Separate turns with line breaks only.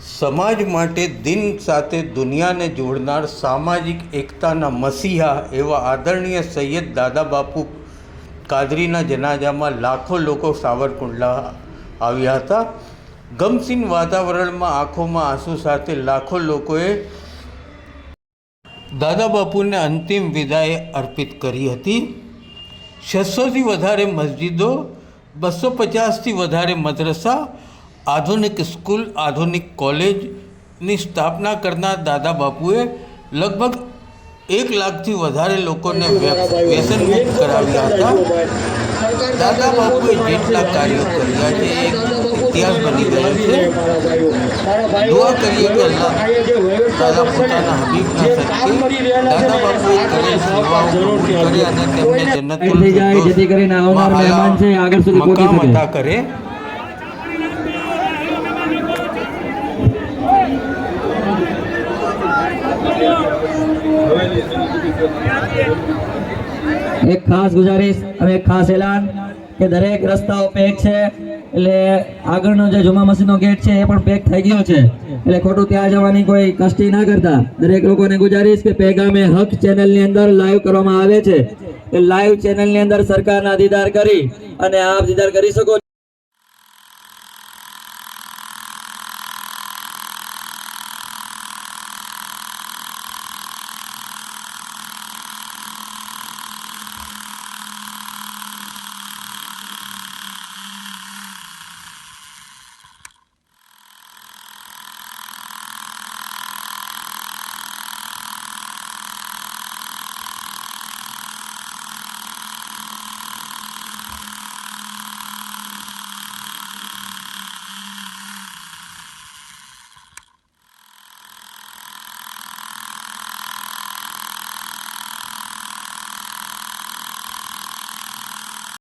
સમાજ માટે દિન સાથે દુનિયાને જોડનાર સામાજિક એકતાના મસીહા એવા આદરણીય સૈયદ દાદાબાપુ કાદરીના જનાજામાં લાખો લોકો સાવરકુંડલા આવ્યા હતા। ગમસીન વાતાવરણમાં આંખોમાં આંસુ સાથે લાખો લોકોએ દાદાબાપુને અંતિમ વિદાય અર્પિત કરી હતી। 600થી વધારે મસ્જિદો, 250થી વધારે મદ્રસા, આધુનિક સ્કૂલ, આધુનિક કોલેજની સ્થાપના કરનાર દાદાબાપુએ લગભગ 1 લાખથી વધારે લોકોને વ્યસનમુક્ત કરાવ્યા હતા। દાદાબાપુએ જેટલા કાર્યો કર્યા છે એ ઇતિહાસ બની ગયો છે। દુઆ કરીએ કે અલ્લાહ તાલા પોતાના હબીબના સદકે દાદાબાપુએ કરેલ સેવાઓ કબૂલ કરે અને તેમને જન્નતુલ ફિરદૌસમાં મકામ અતા કરે।
एक खास गुजारिश और एक खास ऐलान के दरेक रस्ताओं पेक छे એટલે આગળનો જે જુમા મસ્જિદનો ગેટ છે એ પણ પેક થઈ ગયો છે એટલે ખોટું ત્યાં જવાની કોઈ કષ્ટી ના કરતા દરેક લોકોને ગુજારિશ કે પેગામે હક ચેનલની અંદર લાઈવ કરવામાં આવે છે એ લાઈવ ચેનલની અંદર સરકારના દીદાર કરી અને આપ દીદાર કરી શકો।